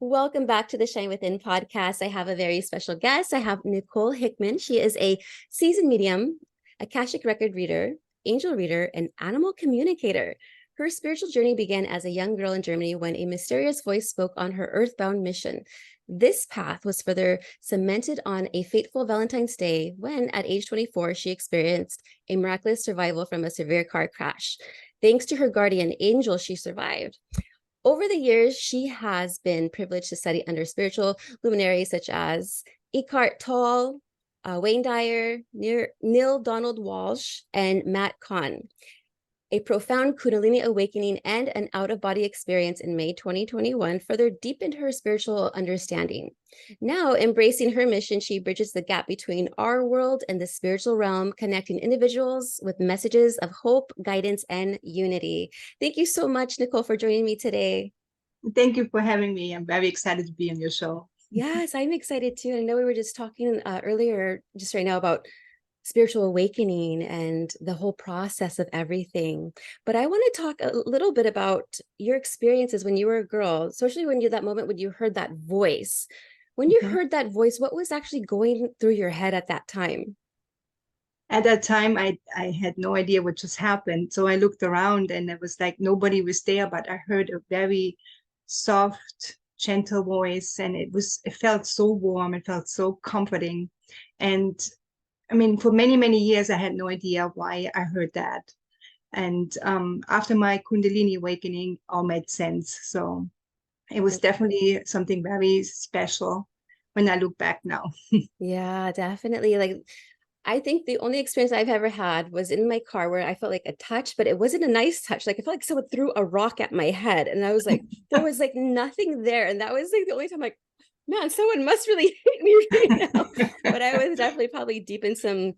Welcome back to the Shine Within podcast. I have a very special guest. I have Nicole Hickman. She is a seasoned medium, Akashic record reader, angel reader, and animal communicator. Her spiritual journey began as a young girl in Germany when a mysterious voice spoke on her earthbound mission. This path was further cemented on a fateful Valentine's Day when, at age 24, she experienced a miraculous survival from a severe car crash. Thanks to her guardian angel, she survived. Over the years, she has been privileged to study under spiritual luminaries such as Eckart Tolle, Dyer, Neal Donald Walsh, and Matt Kahn. A profound Kundalini awakening and an out-of-body experience in May 2021 further deepened her spiritual understanding. Now, embracing her mission, she bridges the gap between our world and the spiritual realm, connecting individuals with messages of hope, guidance, and unity. Thank you so much, Nicole, for joining me today. Thank you for having me. I'm very excited to be on your show. Yes, I'm excited too. I know we were just talking earlier, just right now, about spiritual awakening and the whole process of everything. But I want to talk a little bit about your experiences when you were a girl, especially when that moment when you heard that voice. When you heard that voice, what was actually going through your head at that time? At that time, I had no idea what just happened. So I looked around and it was like nobody was there, but I heard a very soft, gentle voice, and it felt so warm, it felt so comforting. And I mean, for many, many years, I had no idea why I heard that. And after my Kundalini awakening, all made sense. So it was definitely something very special when I look back now. Yeah, definitely. Like, I think the only experience I've ever had was in my car where I felt like a touch, but it wasn't a nice touch. Like, I felt like someone threw a rock at my head, and I was like, there was like nothing there. And that was like the only time, like, man, someone must really hate me right now. But I was definitely probably deep in some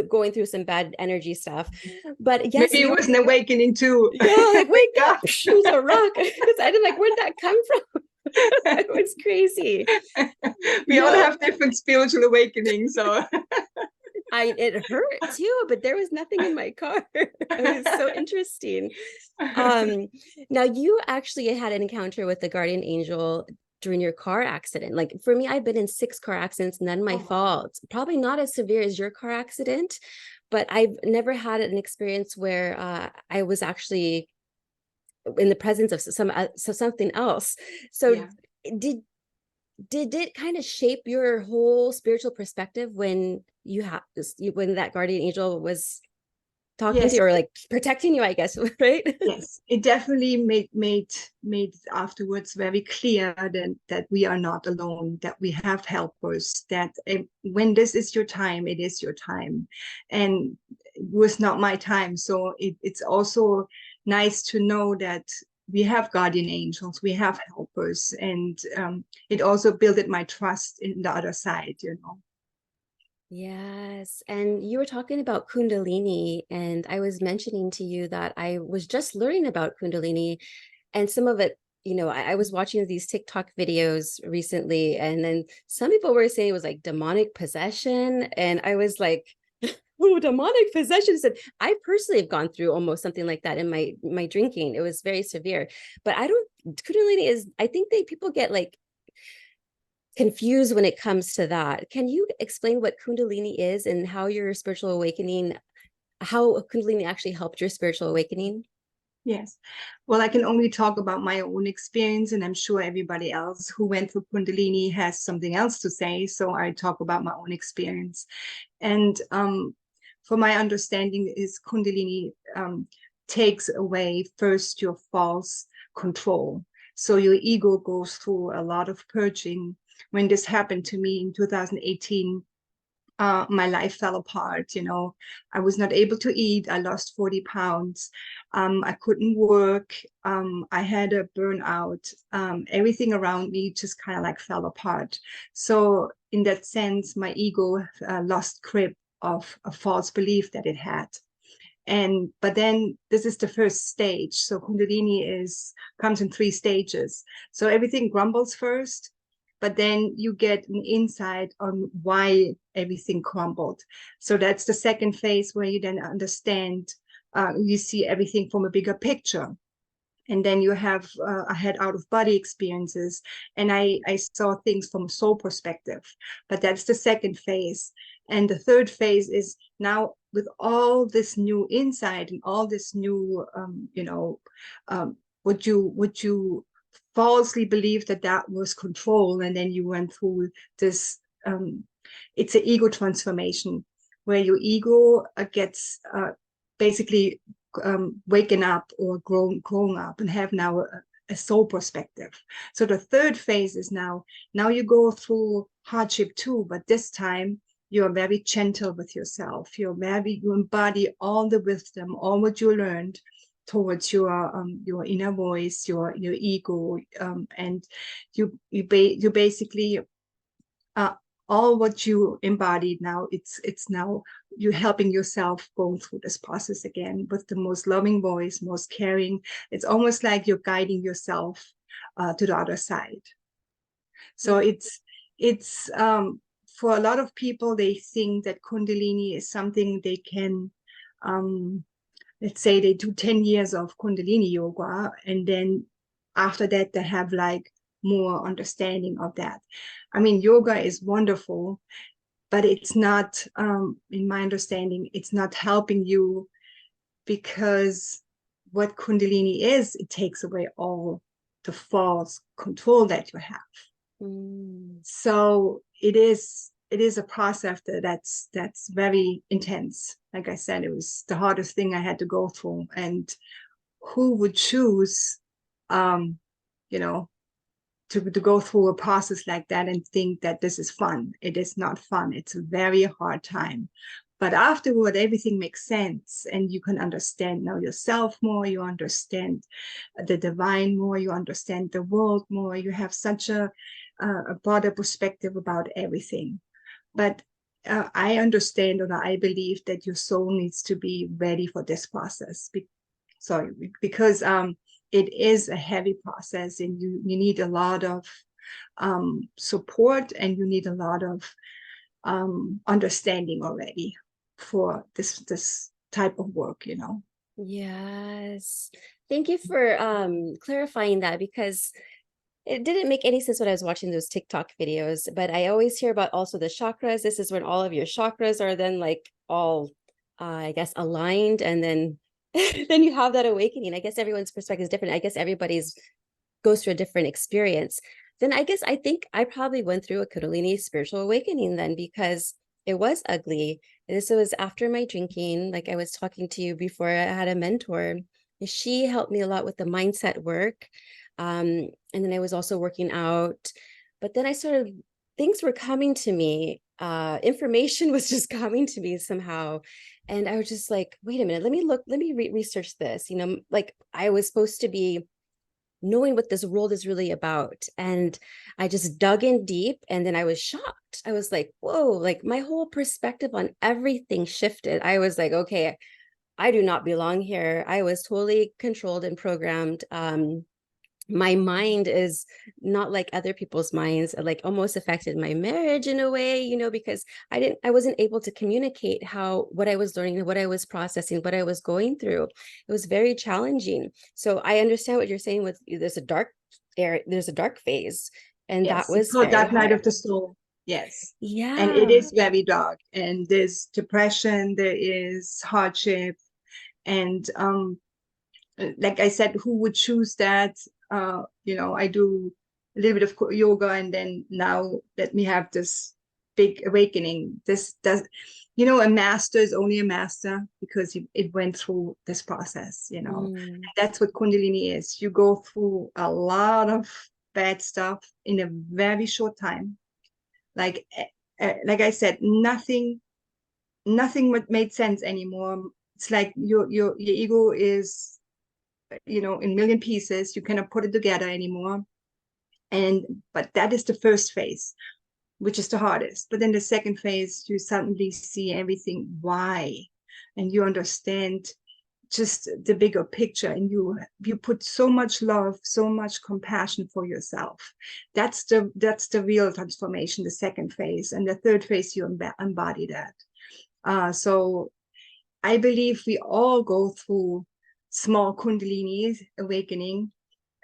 going through some bad energy stuff. But yes, Maybe it was an awakening too. yeah, like wake up, shoot a rock. Because I didn't like, where'd that come from? It was crazy. We all have different spiritual awakenings. So it hurt too, but there was nothing in my car. It was so interesting. Now you actually had an encounter with the guardian angel during your car accident. Like for me, I've been in 6 car accidents, none my fault. Probably not as severe as your car accident, but I've never had an experience where I was actually in the presence of something else. So yeah. did it kind of shape your whole spiritual perspective when when that guardian angel was talking to Yes. you, or like protecting you, I guess, right? Yes, it definitely made afterwards very clear that we are not alone, that we have helpers, that when this is your time, it is your time. And it was not my time. So it's also nice to know that we have guardian angels, we have helpers, and it also built my trust in the other side, you know. Yes. And you were talking about Kundalini, and I was mentioning to you that I was just learning about Kundalini, and some of it, I was watching these TikTok videos recently, and then some people were saying it was like demonic possession. And I was like, oh, demonic possession. And I personally have gone through almost something like that in my drinking. It was very severe. But Kundalini is, I think people get like confused when it comes to that. Can you explain what Kundalini is and how Kundalini actually helped your spiritual awakening? Yes. Well, I can only talk about my own experience, and I'm sure everybody else who went through Kundalini has something else to say. So I talk about my own experience. And for my understanding is Kundalini takes away first your false control. So your ego goes through a lot of purging. When this happened to me in 2018, my life fell apart. You know, I was not able to eat. I lost 40 pounds. I couldn't work. I had a burnout. Everything around me just kind of like fell apart. So in that sense, my ego lost grip of a false belief that it had. But then this is the first stage. So Kundalini comes in 3 stages. So everything crumbles first, but then you get an insight on why everything crumbled. So that's the second phase, where you then understand, you see everything from a bigger picture. And then you have, I had out of body experiences, and I saw things from soul perspective. But that's the second phase. And the third phase is now with all this new insight and all this new, would you falsely believe that that was control, and then you went through this. It's an ego transformation where your ego gets basically waken up or grown up and have now a soul perspective. So the third phase is now you go through hardship too, but this time you are very gentle with yourself. You embody all the wisdom, all what you learned towards your inner voice, your ego, and you basically all what you embodied now, it's now you're helping yourself going through this process again with the most loving voice, most caring. It's almost like you're guiding yourself to the other side. So it's for a lot of people, they think that Kundalini is something they can, let's say they do 10 years of Kundalini yoga, and then after that they have like more understanding of that. I mean, yoga is wonderful, but it's not, in my understanding, it's not helping you, because what Kundalini is, it takes away all the false control that you have. So it is a process that's very intense. Like I said, it was the hardest thing I had to go through. And who would choose, to go through a process like that and think that this is fun? It is not fun. It's a very hard time. But afterward, everything makes sense, and you can understand now yourself more. You understand the divine more. You understand the world more. You have such a broader perspective about everything. But I understand, or I believe that your soul needs to be ready for this process. Because it is a heavy process, and you need a lot of support, and you need a lot of understanding already for this type of work. Yes. Thank you for clarifying that, because it didn't make any sense when I was watching those TikTok videos. But I always hear about also the chakras. This is when all of your chakras are then like all, I guess, aligned, and then then you have that awakening. I guess everyone's perspective is different. I guess everybody's goes through a different experience. Then I think I probably went through a Kundalini spiritual awakening then, because it was ugly. This was after my drinking. Like I was talking to you before, I had a mentor. She helped me a lot with the mindset work. And then I was also working out. But then things were coming to me. Information was just coming to me somehow. And I was just like, wait a minute, let me research this. Like I was supposed to be knowing what this world is really about. And I just dug in deep, and then I was shocked. I was like, whoa, like my whole perspective on everything shifted. I was like, okay, I do not belong here. I was totally controlled and programmed. My mind is not like other people's minds. Like almost affected my marriage in a way, because I wasn't able to communicate what I was learning, what I was processing, what I was going through. It was very challenging. So I understand what you're saying with there's a dark phase, and Yes, that it's was called very Dark Night hard. of the Soul. Yes. And it Yeah. is very dark, and there's depression, there is hardship, and like I said, who would choose that? I do a little bit of yoga, and then now let me have this big awakening. This does, a master is only a master because it went through this process. That's what Kundalini is. You go through a lot of bad stuff in a very short time. Like I said, nothing made sense anymore. It's like your ego is, in million pieces. You cannot put it together anymore. But that is the first phase, which is the hardest. But then the second phase, you suddenly see everything why, and you understand just the bigger picture, and you put so much love, so much compassion for yourself. That's the real transformation, the second phase. And the third phase, you embody that. So I believe we all go through small Kundalini awakening,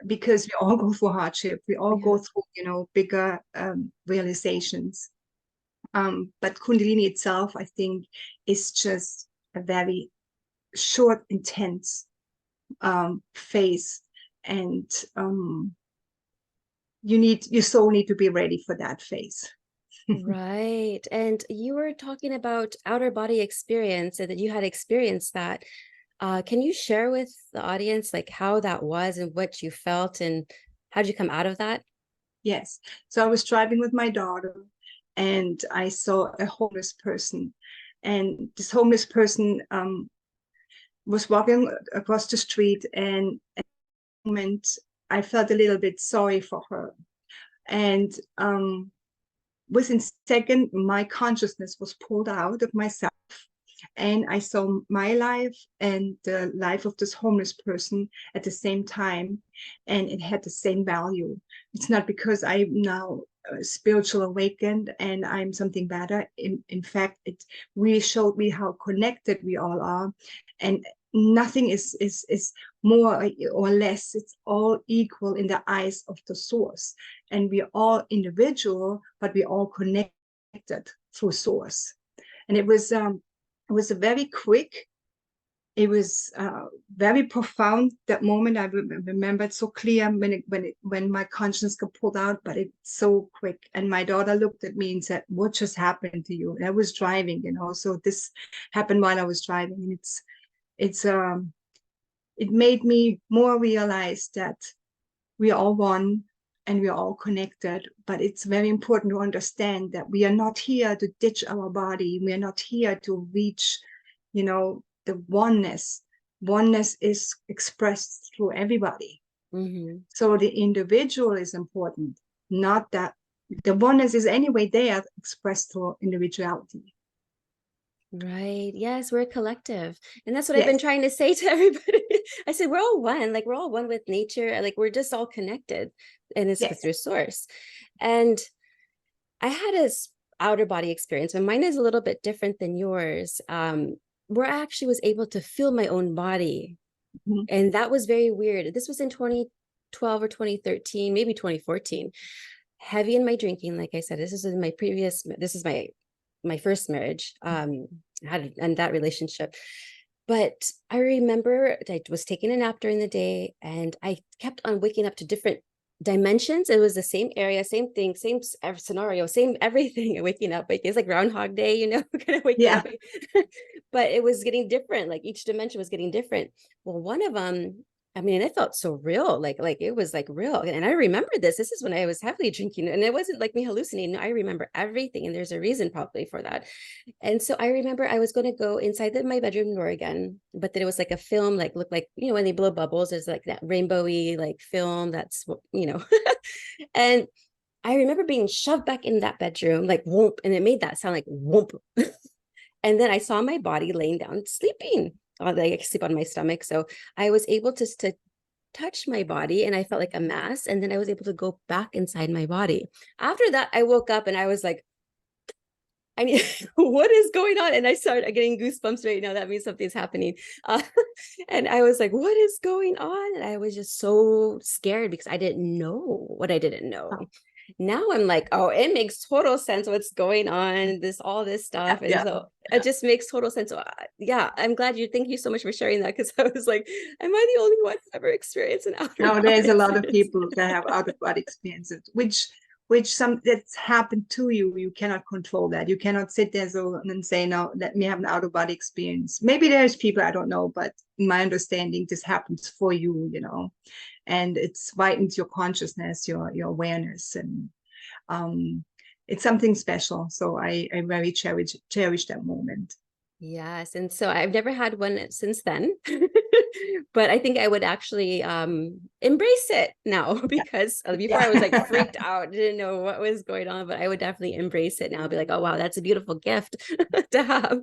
because we all go through hardship. We all go through, bigger realizations. But Kundalini itself, I think, is just a very short, intense phase, and your soul need to be ready for that phase. Right. And you were talking about outer body experience and that you had experienced that. Can you share with the audience like how that was and what you felt and how did you come out of that? Yes. So I was driving with my daughter, and I saw a homeless person. And this homeless person was walking across the street, and at the moment I felt a little bit sorry for her. And within a second, my consciousness was pulled out of myself, and I saw my life and the life of this homeless person at the same time, and it had the same value. It's not because I'm now spiritual awakened and I'm something better. In fact, it really showed me how connected we all are, and nothing is more or less. It's all equal in the eyes of the source, and we're all individual, but we're all connected through source. And it was a very quick, it was very profound, that moment. I remember it so clear when my conscience got pulled out, but it's so quick. And my daughter looked at me and said, "What just happened to you?" And I was driving, so this happened while I was driving. And it made me more realize that we are all one and we are all connected. But it's very important to understand that we are not here to ditch our body. We are not here to reach, the oneness. Oneness is expressed through everybody. Mm-hmm. So the individual is important, not that the oneness is anyway there expressed through individuality. Right. Yes, we're a collective. And that's what I've Yes. been trying to say to everybody. I said, we're all one, like we're all one with nature. Like we're just all connected, and it's Yes. through source. And I had a outer body experience, and mine is a little bit different than yours. Where I actually was able to feel my own body. Mm-hmm. And that was very weird. This was in 2012 or 2013, maybe 2014. Heavy in my drinking, like I said, this is my first marriage. Had and that relationship. But I remember I was taking a nap during the day, and I kept on waking up to different dimensions. It was the same area, same thing, same scenario, same everything. Waking up, like it's like Groundhog Day, kind of waking up. But it was getting different. Like each dimension was getting different. Well, one of them, I mean, it felt so real, like it was like real. And I remember this. This is when I was heavily drinking, and it wasn't like me hallucinating. I remember everything, and there's a reason probably for that. And so I remember I was going to go inside my bedroom door again, but then it was like a film, like looked like, when they blow bubbles, there's like that rainbowy like film that's, and I remember being shoved back in that bedroom, like whoop, and it made that sound like whoop. And then I saw my body laying down sleeping. Like I sleep on my stomach. So I was able to touch my body, and I felt like a mass. And then I was able to go back inside my body. After that, I woke up and I was like, I mean, what is going on? And I started getting goosebumps right now. That means something's happening. And I was like, what is going on? And I was just so scared because I didn't know what I didn't know. Now I'm like, oh, it makes total sense what's going on, all this stuff. And so it just makes total sense. So, yeah, I'm glad thank you so much for sharing that, because I was like, am I the only one who's ever experienced an outer No, body there's a lot of experience? people that have out of body experiences, which that's happened to you. You cannot control that. You cannot sit there and say, no, let me have an out of body experience. Maybe there's people, I don't know, but in my understanding, this happens for you, and it's widens your consciousness, your awareness, and it's something special. So I very cherish that moment. Yes. And so I've never had one since then, but I think I would actually embrace it now, because before I was like freaked out, didn't know what was going on, but I would definitely embrace it now. I'll be like, oh, wow, that's a beautiful gift to have.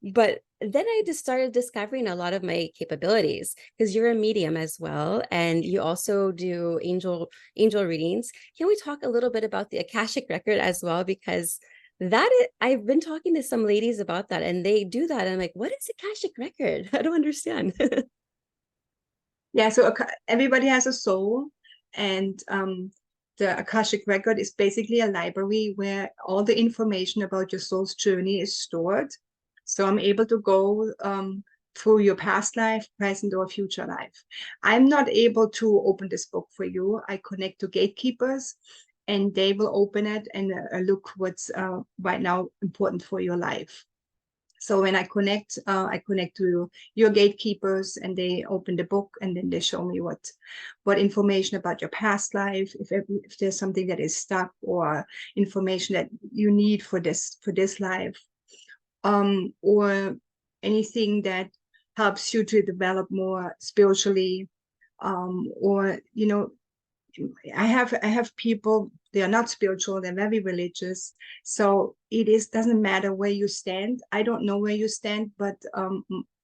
But then I just started discovering a lot of my capabilities, because you're a medium as well. And you also do angel readings. Can we talk a little bit about the Akashic record as well? Because I've been talking to some ladies about that, and they do that. And I'm like, what is Akashic record? I don't understand. Yeah, so everybody has a soul, and the Akashic Record is basically a library where all the information about your soul's journey is stored. So I'm able to go through your past life, present, or future life. I'm not able to open this book for you. I connect to gatekeepers, and they will open it and look what's right now important for your life. So when I connect to your gatekeepers, and they open the book, and then they show me what information about your past life, if there's something that is stuck, or information that you need for this life, or anything that helps you to develop more spiritually, or I have people, they are not spiritual, they're very religious. So doesn't matter where you stand. I don't know where you stand, but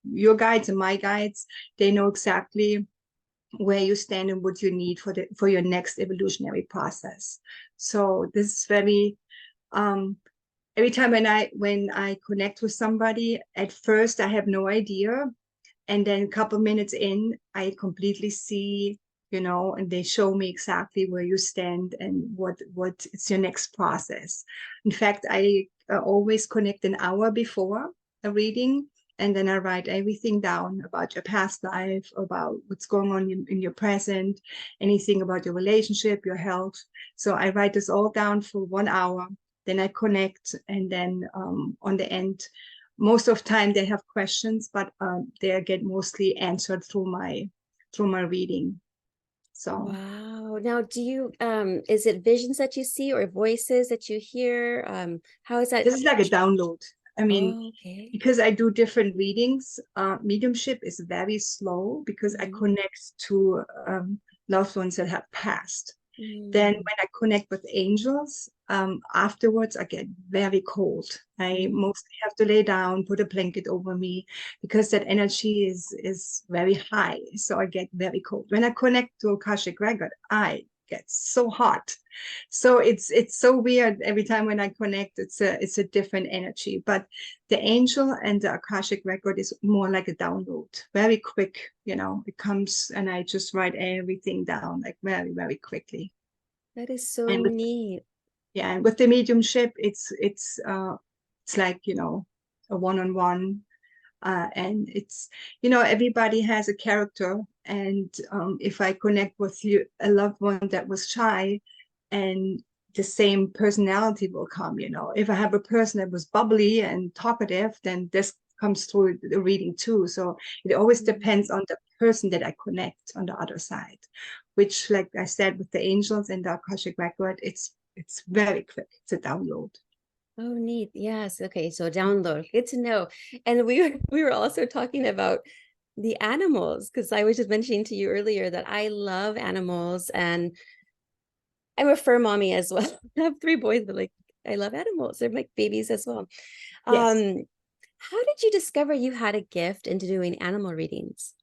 your guides and my guides, they know exactly where you stand and what you need for your next evolutionary process. So this is very every time when I connect with somebody, at first I have no idea. And then a couple minutes in, I completely see, and they show me exactly where you stand and what is your next process. In fact, I always connect an hour before a reading, and then I write everything down about your past life, about what's going on in your present, anything about your relationship, your health. So I write this all down for 1 hour. Then I connect, and then on the end, most of the time they have questions, but they get mostly answered through my reading. So Wow. Now, do you is it visions that you see or voices that you hear? How is that? this is like a download. I mean, Oh, okay. because I do different readings, mediumship is very slow because I Mhm. connect to loved ones that have passed. Then Mm. when I connect with angels, afterwards I get very cold. I Mm. mostly have to lay down, put a blanket over me, because that energy is very high. So I get very cold. When I connect to Akashic Record, I get so hot. So it's so weird. Every time when I connect, it's a different energy. But the angel and the Akashic Record is more like a download, very quick. It comes, and I just write everything down like very, very quickly. That is so And with neat. yeah, and with the mediumship, it's like a one-on-one, and it's everybody has a character, and if I connect with you, a loved one that was shy, and the same personality will come. If I have a person that was bubbly and talkative, then this comes through the reading too. So it always depends on the person that I connect on the other side, which, like I said, with the angels and the Akashic Record, it's very quick. It's a download. Oh, neat. Yes. Okay. So download. Good to know. And we were also talking about the animals, because I was just mentioning to you earlier that I love animals, and I'm a fur mommy as well. I have 3 boys, but like I love animals. They're like babies as well. Yes. Um, how did you discover you had a gift into doing animal readings?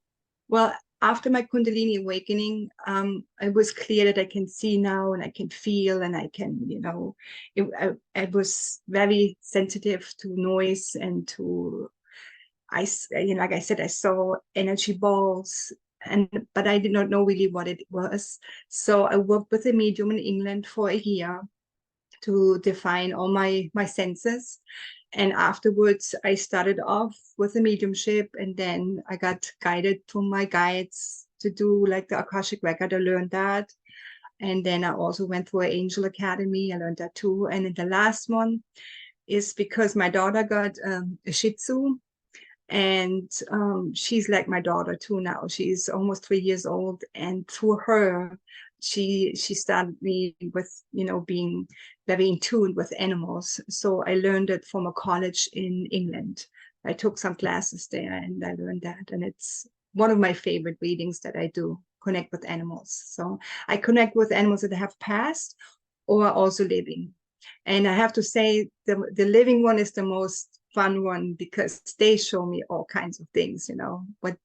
Well, after my Kundalini awakening, it was clear that I can see now, and I can feel, and I can, I was very sensitive to noise and to, like I said, I saw energy balls, but I did not know really what it was. So I worked with a medium in England for a year to define all my senses. And afterwards, I started off with a mediumship, and then I got guided from my guides to do like the Akashic Record. I learned that. And then I also went through an Angel Academy. I learned that too. And then the last one is because my daughter got a Shih Tzu, and she's like my daughter too now. She's almost 3 years old, and through her, she started me with being very in tune with animals. So I learned it from a college in England. I took some classes there, and I learned that, and it's one of my favorite readings that I do, connect with animals. So I connect with animals that have passed or also living. And I have to say, the living one is the most fun one, because they show me all kinds of things, what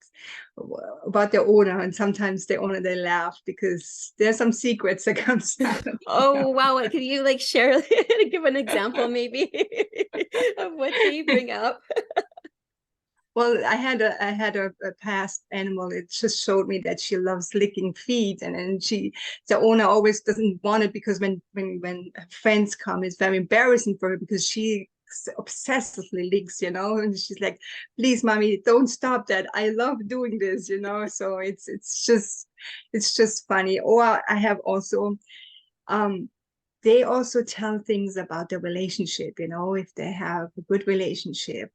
about their owner. And sometimes the owner, they laugh because there's some secrets that comes out. Oh, wow. Can you like share, give an example maybe of what they bring up? Well, I had a past animal. It just showed me that she loves licking feet, and then the owner always doesn't want it because when friends come, it's very embarrassing for her because she obsessively licks, and she's like, "Please, mommy, don't stop that. I love doing this." So it's just funny. Or I have also um they also tell things about the relationship, if they have a good relationship,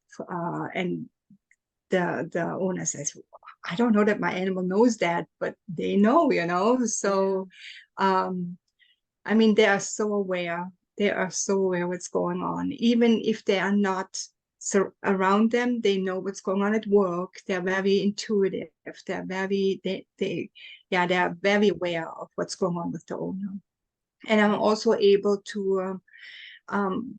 and the owner says, I don't know that my animal knows that, but they know. So I mean, they are so aware. They are so aware what's going on. Even if they are not around them, they know what's going on at work. They're very intuitive. They're very they are very aware of what's going on with the owner. And I'm also able to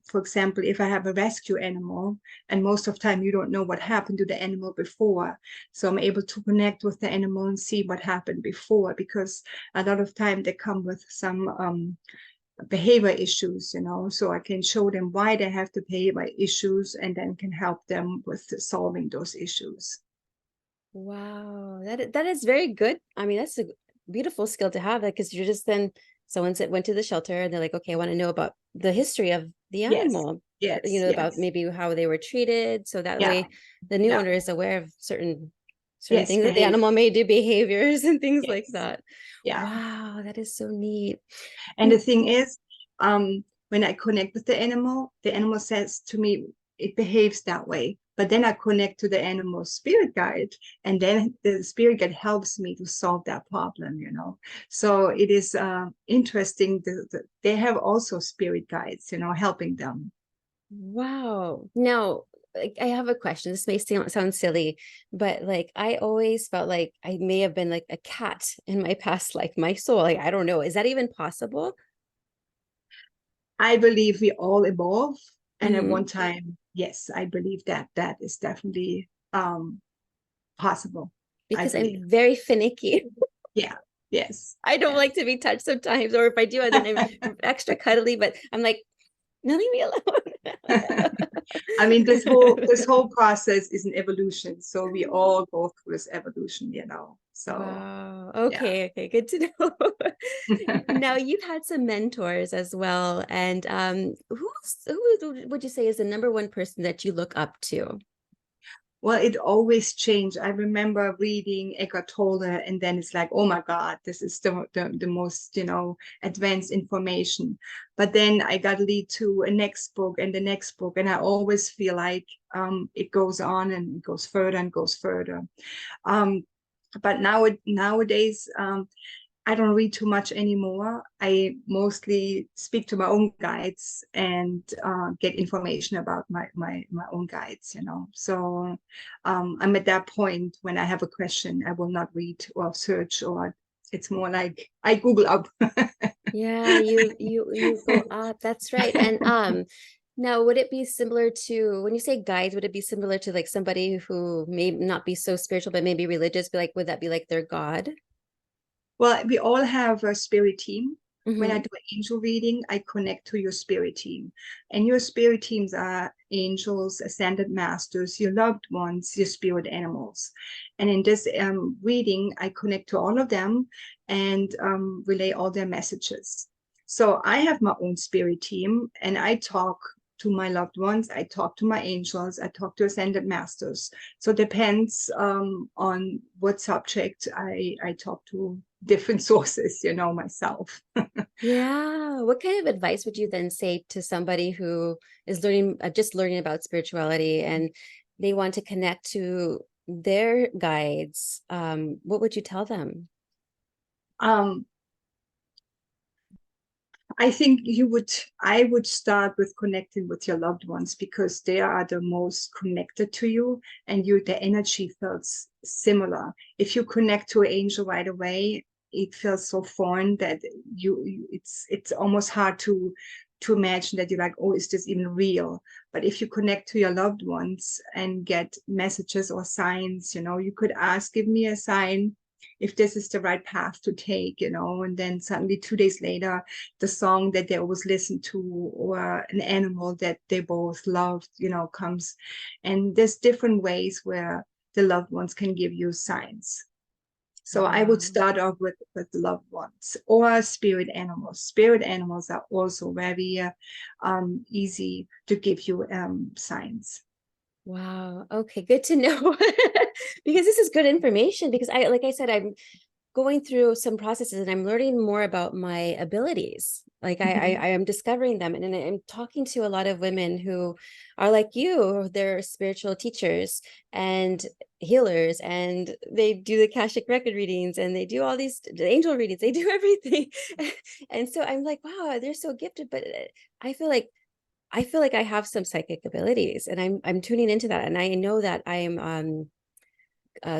for example, if I have a rescue animal, and most of the time you don't know what happened to the animal before, so I'm able to connect with the animal and see what happened before, because a lot of time they come with some behavior issues, so I can show them why they have the behavior issues and then can help them with solving those issues. Wow, that is very good. I mean, that's a beautiful skill to have, because you're just then someone went to the shelter and they're like, okay, I want to know about the history of the Yes, animal, yes, about yes. maybe how they were treated. So that Yeah, way the new yeah. owner is aware of certain Yes, things that the animal behavior. may do, behaviors and things like Yes. that. Yeah. Wow, that is so neat. And the thing is, when I connect with the animal says to me, it behaves that way. But then I connect to the animal spirit guide, and then the spirit guide helps me to solve that problem. So it is interesting. They have also spirit guides, helping them. Wow. Now, like, I have a question. This may sound silly, but like I always felt like I may have been like a cat in my past life, my soul. Like, I don't know. Is that even possible? I believe we all evolve. And at one Hmm. time, yes, I believe that is definitely possible. I Because believe. I'm very finicky. Yeah. Yes. I don't Yes. like to be touched sometimes, or if I do, then I'm extra cuddly, but I'm like, no, leave me alone. I mean, this whole process is an evolution. So we all go through this evolution. So Wow. yeah. Okay. Okay. Good to know. Now you've had some mentors as well. And who would you say is the number one person that you look up to? Well, it always changed. I remember reading Eckart Tolle, and then it's like, oh my God, this is the most, advanced information. But then I got lead to a next book and the next book, and I always feel like it goes on and it goes further and goes further. But nowadays, I don't read too much anymore. I mostly speak to my own guides and get information about my own guides. So I'm at that point when I have a question, I will not read or search, or it's more like I Google up. Yeah, you go up. That's right. And now would it be similar to when you say guides, would it be similar to like somebody who may not be so spiritual but maybe religious? Be like, would that be like their God? Well, we all have a spirit team. When I Hmm. do an angel reading, I connect to your spirit team. And your spirit teams are angels, ascended masters, your loved ones, your spirit animals. And in this reading, I connect to all of them and relay all their messages. So I have my own spirit team, and I talk to my loved ones, I talk to my angels, I talk to ascended masters. So it depends on what subject I talk to different sources, myself. Yeah. What kind of advice would you then say to somebody who is just learning about spirituality and they want to connect to their guides? What would you tell them? um, I think I would start with connecting with your loved ones, because they are the most connected to you, and the energy feels similar. If you connect to an angel right away, it feels so foreign that it's almost hard to imagine that you're like, oh, is this even real? But if you connect to your loved ones and get messages or signs, you could ask, give me a sign if this is the right path to take, you know. And then suddenly 2 days later, the song that they always listen to, or an animal that they both loved, you know, comes. And there's different ways where the loved ones can give you signs. So I would Wow. start off with loved ones or spirit animals. Spirit animals are also very easy to give you signs. Wow. Okay, good to know. Because this is good information, because like I said, I'm going through some processes and I'm learning more about my abilities. Like I am discovering them, and I'm talking to a lot of women who are like you. They're spiritual teachers and healers, and they do the Akashic record readings, and they do all these the angel readings. They do everything. And so I'm like, wow, they're so gifted. But I feel like I have some psychic abilities, and I'm tuning into that. And I know that I am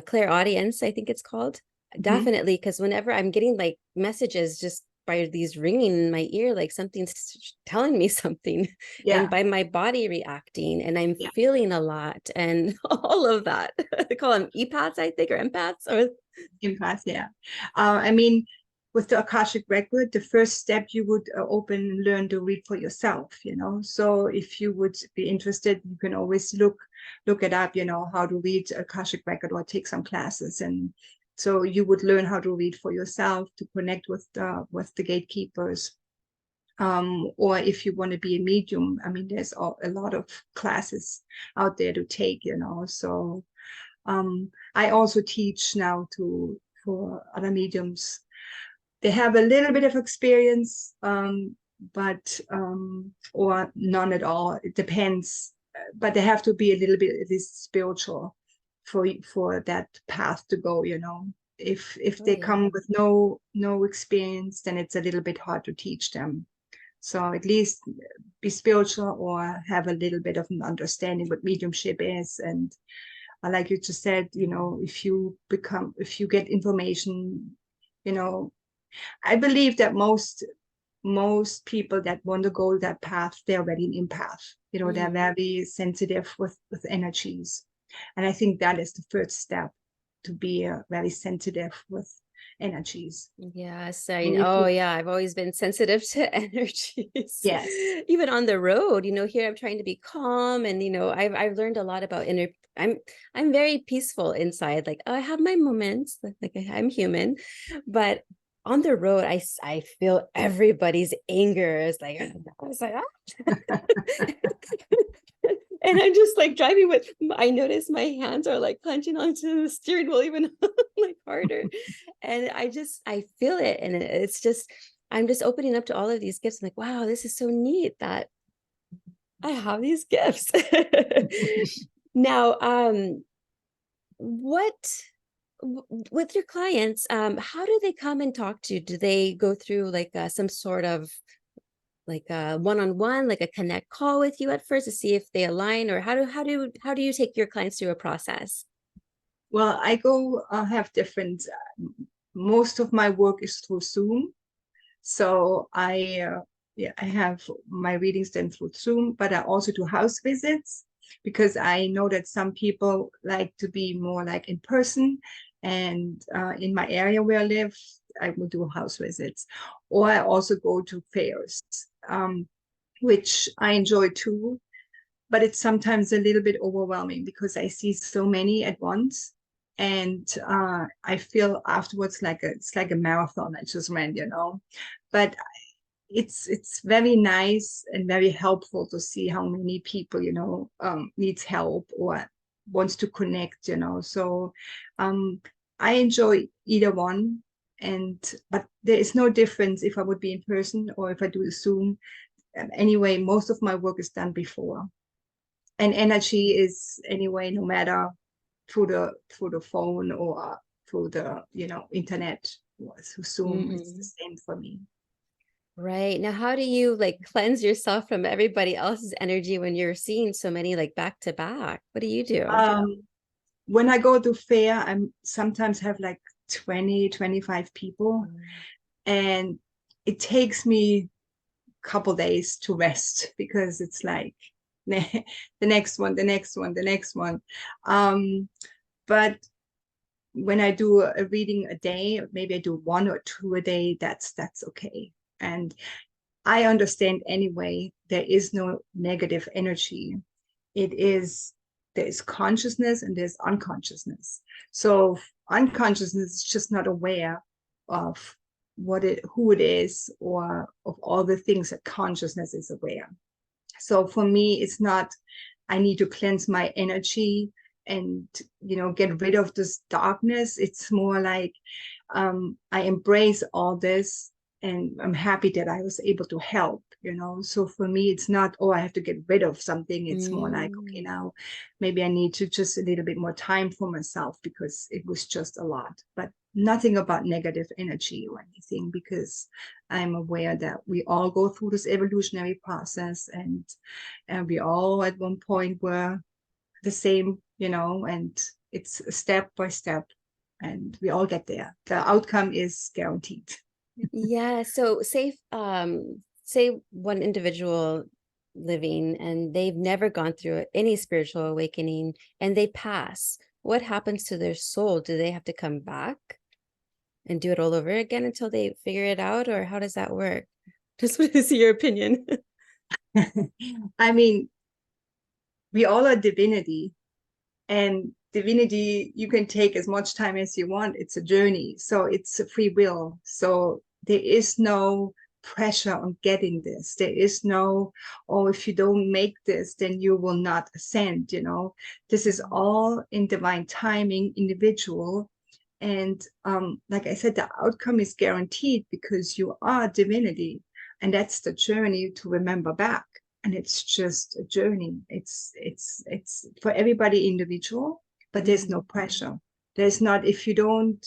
clairaudience, I think it's called. Mhm. Definitely, because whenever I'm getting like messages just by these ringing in my ear, like something's telling me something, and Yeah, by my body reacting, and I'm yeah. feeling a lot, and all of that. They call them empaths, I think, or empaths, or Impasse, yeah. I mean, with the Akashic record, the first step you would open and learn to read for yourself, you know. So if you would be interested, you can always look it up, you know, how to read Akashic record, or take some classes. And so you would learn how to read for yourself, to connect with the gatekeepers. Or if you want to be a medium, I mean, there's a lot of classes out there to take, you know. So I also teach now for other mediums. They have a little bit of experience, but or none at all. It depends. But they have to be a little bit at least spiritual for that path to go. You know, if oh they yeah. come with no experience, then it's a little bit hard to teach them. So at least be spiritual, or have a little bit of an understanding what mediumship is. And like you just said, you know, if you get information, you know, I believe that most people that want to go that path, they're already an empath. You know, they're Mm. very sensitive with energies. And I think that is the first step, to be very sensitive with energies. Yes, I And know. if Oh you, yeah, I've always been sensitive to energies. yes. Even on the road, here I'm trying to be calm, and I've learned a lot about inner I'm very peaceful inside. Like, oh, I have my moments, like I'm human, but on the road I feel everybody's anger. It's like I was like, "Ah." And I'm just like driving with, I notice my hands are like clenching onto the steering wheel even like harder. And I feel it. And it's just, I'm just opening up to all of these gifts. I'm like, wow, this is so neat that I have these gifts. Now, what with your clients, how do they come and talk to you? Do they go through like some sort of like a one-on-one, like a connect call with you at first to see if they align, or how do you take your clients through a process? Well, I go have different. Most of my work is through Zoom. So yeah, I have my readings done through Zoom, but I also do house visits, because I know that some people like to be more like in person. And in my area where I live, I will do house visits, or I also go to fairs, which I enjoy too. But it's sometimes a little bit overwhelming, because I see so many at once. And I feel afterwards like it's like a marathon I just ran, you know. But it's very nice and very helpful to see how many people, you know, needs help or wants to connect, you know. So I enjoy either one. And but there is no difference if I would be in person or if I do the Zoom. Anyway, most of my work is done before, and energy is anyway, no matter through the phone or through the, you know, internet or through Zoom, it's the Mhm. same for me. Right. Now, how do you like cleanse yourself from everybody else's energy when you're seeing so many like back to back? What do you do? When I go to fair, I'm sometimes have like 20, 25 people, Mm. and it takes me a couple days to rest, because it's like the next one, the next one, the next one. But when I do a reading a day, maybe I do 1 or 2 a day, that's okay. And I understand anyway, there is no negative energy. There's consciousness and there's unconsciousness. So unconsciousness is just not aware of who it is, or of all the things that consciousness is aware. So for me, it's not, I need to cleanse my energy and, get rid of this darkness. It's more like, I embrace all this, and I'm happy that I was able to help. So for me, it's not, oh, I have to get rid of something. It's more like, okay, now maybe I need to just a little bit more time for myself, because it was just a lot. But nothing about negative energy or anything, because I'm aware that we all go through this evolutionary process, and we all at one point were the same, and it's step by step, and we all get there. The outcome is guaranteed. Yeah. So say one individual living and they've never gone through any spiritual awakening and they pass. What happens to their soul? Do they have to come back and do it all over again until they figure it out? Or how does that work? Just want to see your opinion. I mean, we all are divinity, and divinity, you can take as much time as you want. It's a journey, so it's a free will. So there is no pressure on getting this. There is no, oh, if you don't make this, then you will not ascend. This is all in divine timing, individual. And like I said, the outcome is guaranteed, because you are divinity, and that's the journey to remember back. And it's just a journey. It's for everybody individual, but there's no pressure. There's not, if you don't,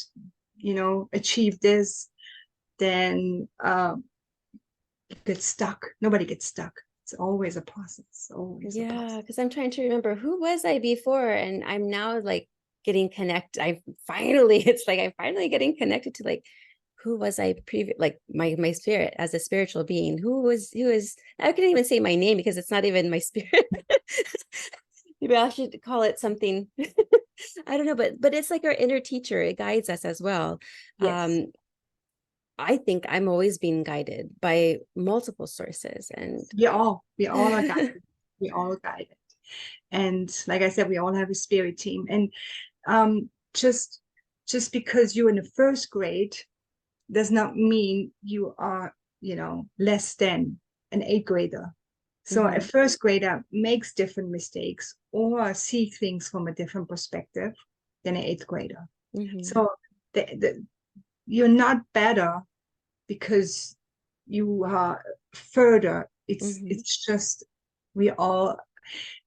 achieve this, then you get stuck. Nobody gets stuck. It's always a process. Always a process. Yeah, because I'm trying to remember, who was I before, and I'm now like getting connected. It's like I'm finally getting connected to like, who was I previous, like my spirit as a spiritual being. Who is, I couldn't even say my name because it's not even my spirit. Maybe I should call it something. I don't know, but it's like our inner teacher. It guides us as well. Yes. I think I'm always being guided by multiple sources, and We all are guided. We all guided. And like I said, we all have a spirit team. And just because you're in the first grade does not mean you are, less than an 8th grader. So a first grader makes different mistakes or see things from a different perspective than an 8th grader. So you're not better because you are further. It's just, we all,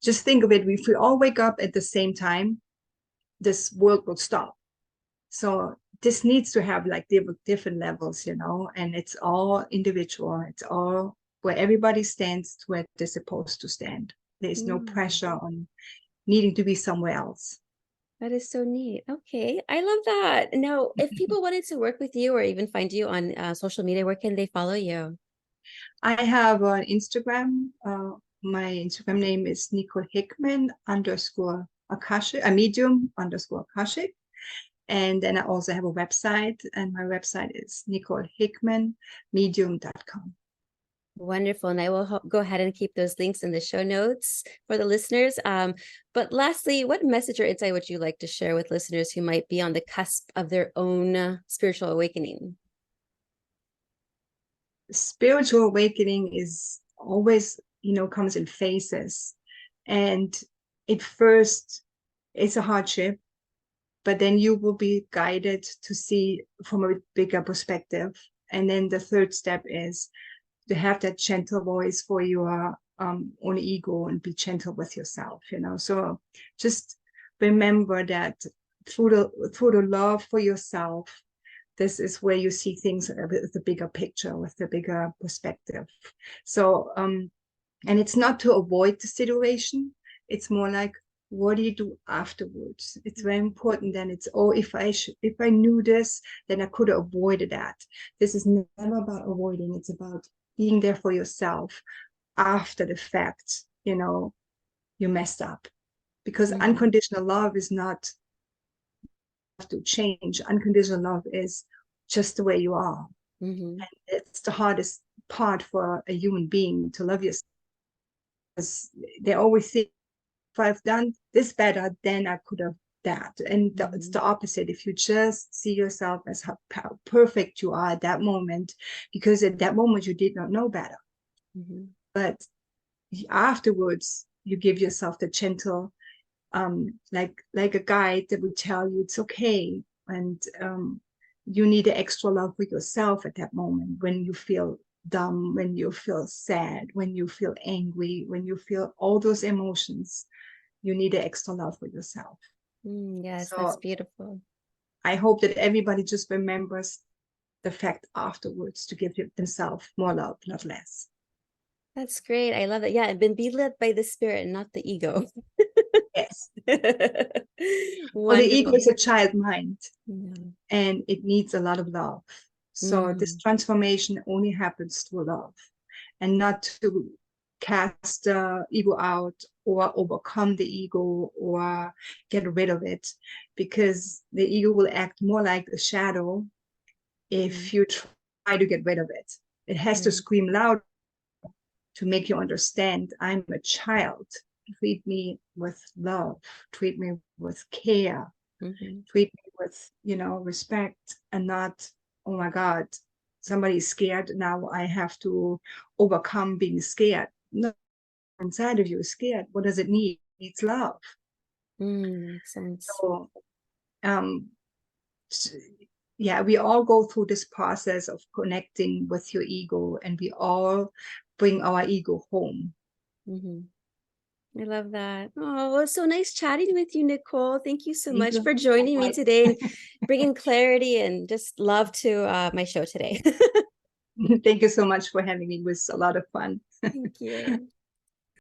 just think of it, if we all wake up at the same time, this world will stop. So this needs to have like different levels, and it's all individual. It's all where everybody stands where they're supposed to stand. There is no pressure on needing to be somewhere else. That is so neat. Okay, I love that. Now, if people wanted to work with you or even find you on social media, where can they follow you? I have an Instagram. My Instagram name is Nicole Hickman _ Akashic, a medium _ Akashic. And then I also have a website, and my website is NicoleHickmanMedium.com. Wonderful. And I will go ahead and keep those links in the show notes for the listeners. But lastly, what message or insight would you like to share with listeners who might be on the cusp of their own spiritual awakening? Spiritual awakening is always, comes in phases. And at first, it's a hardship, but then you will be guided to see from a bigger perspective. And then the third step is to have that gentle voice for your own ego and be gentle with yourself, So just remember that through the love for yourself, this is where you see things with the bigger picture, with the bigger perspective. So, and it's not to avoid the situation. It's more like, what do you do afterwards? It's very important. Then it's, oh, if I knew this, then I could have avoided that. This is never about avoiding. It's about being there for yourself after the fact, you messed up. Because unconditional love is not to change. Unconditional love is just the way you are. Mm-hmm. And it's the hardest part for a human being to love yourself. Because they always think, if I've done this better, then I could have that. And it's the opposite. If you just see yourself as how perfect you are at that moment, because at that moment you did not know better. Mm-hmm. But afterwards, you give yourself the gentle, like a guide that would tell you it's okay. And you need the extra love for yourself at that moment when you feel dumb, when you feel sad, when you feel angry, when you feel all those emotions. You need the extra love for yourself. Yes, So that's beautiful. I hope that everybody just remembers the fact afterwards to give themselves more love, not less. That's great. I love it. Yeah, and be led by the spirit, not the ego. Yes. Well, the ego Wonderful. is a child mind, Yeah. and it needs a lot of love. So this transformation only happens through love, and not to cast the ego out or overcome the ego or get rid of it, because the ego will act more like a shadow if you try to get rid of it. It has to scream loud to make you understand, I'm a child. Treat me with love, treat me with care, treat me with, respect, and not, oh my God, somebody's scared. Now I have to overcome being scared. No, inside of you is scared. What does it need? It needs love. Makes sense. So, yeah, we all go through this process of connecting with your ego, and we all bring our ego home. I love that. Oh, well, it's so nice chatting with you, Nicole. Thank you so much for Oh joining me today and bringing clarity and just love to my show today. Thank you so much for having me. It was a lot of fun. Thank you.